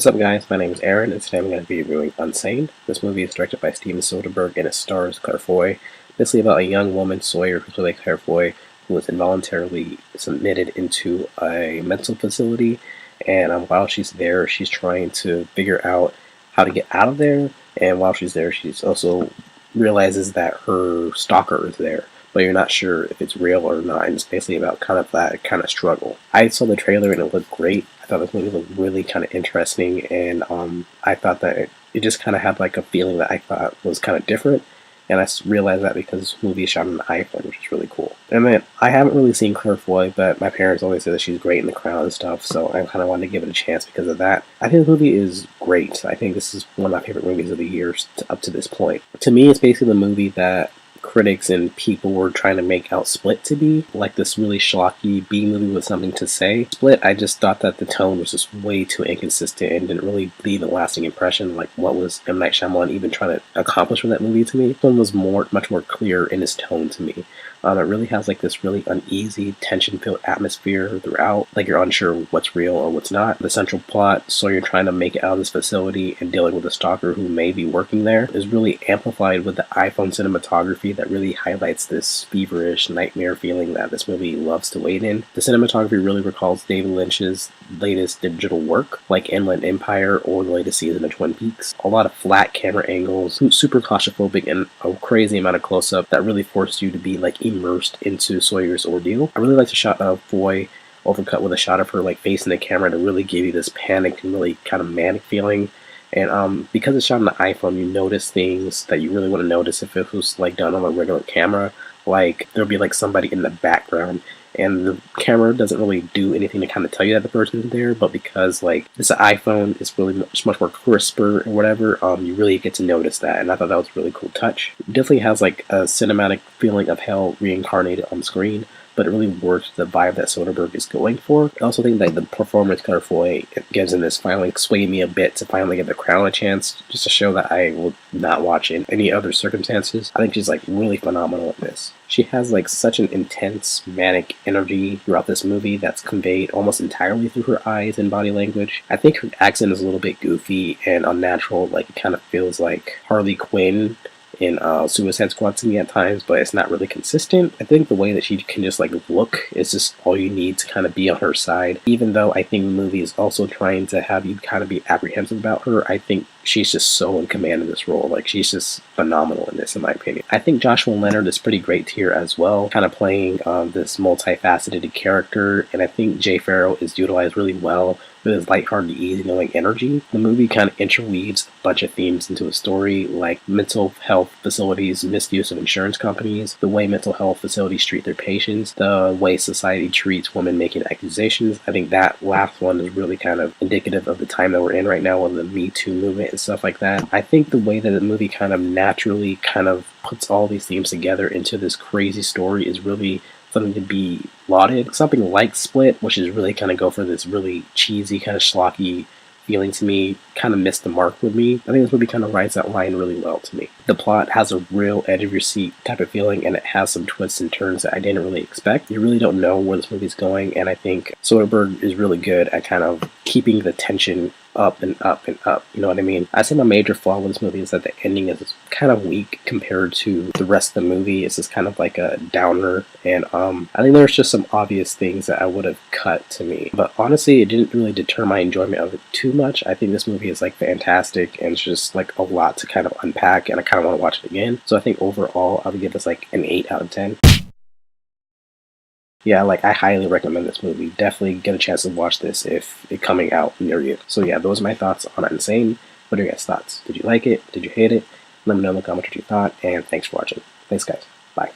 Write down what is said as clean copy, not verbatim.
What's up guys, my name is Aaron and today I'm going to be reviewing Unsane. This movie is directed by Steven Soderbergh and it stars Claire Foy. Basically about a young woman, Sawyer, who's played by Claire Foy, who was involuntarily submitted into a mental facility, and while she's there, she's trying to figure out how to get out of there, and while she's there, she's also realizes that her stalker is there, but you're not sure if it's real or not, and it's basically about kind of that kind of struggle. I saw the trailer and it looked great. I thought this movie looked really kind of interesting, and I thought that it just kind of had like a feeling that I thought was kind of different, and I realized that because this movie is shot on an iPhone, which is really cool. And then, I haven't really seen Claire Foy, but my parents always say that she's great in The Crown and stuff, so I kind of wanted to give it a chance because of that. I think the movie is great. I think this is one of my favorite movies of the year up to this point. To me, it's basically the movie that critics and people were trying to make out Split to be, like this really schlocky B movie with something to say. Split, I just thought that the tone was just way too inconsistent and didn't really leave a lasting impression, like what was M. Night Shyamalan even trying to accomplish with that movie to me. This one was much more clear in its tone to me. It really has like this really uneasy, tension-filled atmosphere throughout, like you're unsure what's real or what's not. The central plot, so you're trying to make it out of this facility and dealing with a stalker who may be working there, is really amplified with the iPhone cinematography that really highlights this feverish nightmare feeling that this movie loves to wait in. The cinematography really recalls David Lynch's latest digital work, like Inland Empire or the latest season of Twin Peaks. A lot of flat camera angles, super claustrophobic, and a crazy amount of close-up that really forced you to be like immersed into Sawyer's ordeal. I really like the shot of Foy overcut with a shot of her like facing the camera to really give you this panic and really kind of manic feeling. And because it's shot on the iPhone, you notice things that you really want to notice if it was like done on a regular camera. Like there'll be like somebody in the background, and the camera doesn't really do anything to kind of tell you that the person's there, but because like it's an iPhone, it's really much more crisper or whatever, you really get to notice that, and I thought that was a really cool touch. It definitely has like a cinematic feeling of hell reincarnated on screen, but it really works the vibe that Soderbergh is going for. I also think that the performance Claire Foy gives in this finally swayed me a bit to finally give The Crown a chance, just to show that I will not watch in any other circumstances. I think she's like really phenomenal in this. She has like such an intense, manic energy throughout this movie that's conveyed almost entirely through her eyes and body language. I think her accent is a little bit goofy and unnatural, like it kind of feels like Harley Quinn in Suicide Squad to me at times, but it's not really consistent. I think the way that she can just like look is just all you need to kind of be on her side. Even though I think the movie is also trying to have you kind of be apprehensive about her, I think she's just so in command of this role. Like she's just phenomenal in this, in my opinion. I think Joshua Leonard is pretty great here as well, kind of playing this multifaceted character, and I think Jay Pharoah is utilized really well with his lighthearted, easygoing energy. The movie kind of interweaves a bunch of themes into a story, like mental health facilities' misuse of insurance companies, the way mental health facilities treat their patients, the way society treats women making accusations. I think that last one is really kind of indicative of the time that we're in right now with the Me Too movement and stuff like that. I think the way that the movie kind of naturally kind of puts all these themes together into this crazy story is really something to be lauded. Something like Split, which is really kind of go for this really cheesy, kind of schlocky feeling to me, kind of missed the mark with me. I think this movie kind of rides that line really well to me. The plot has a real edge of your seat type of feeling, and it has some twists and turns that I didn't really expect. You really don't know where this movie's going, and I think Soderbergh is really good at kind of keeping the tension up and up and up, you know what I mean? I say my major flaw with this movie is that the ending is kind of weak compared to the rest of the movie. It's just kind of like a downer, and I think there's just some obvious things that I would have cut to me. But honestly, it didn't really deter my enjoyment of it too much. I think this movie is like fantastic, and it's just like a lot to kind of unpack, and I kind of want to watch it again. So I think overall, I would give this like an 8 out of 10. Yeah, like I highly recommend this movie. Definitely get a chance to watch this if it's coming out near you. So yeah, those are my thoughts on Unsane. What are your guys' thoughts? Did you like it? Did you hate it? Let me know in the comments what you thought, and thanks for watching. Thanks guys. Bye.